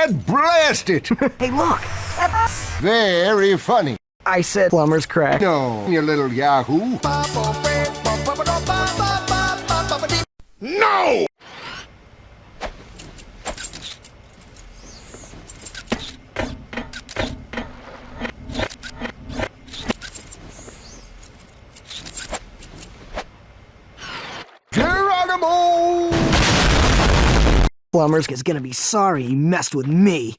God blast it! Hey, look! Very funny. I said plumber's crack. No, you little yahoo. No! Geronimo! Plumber's is gonna be sorry he messed with me.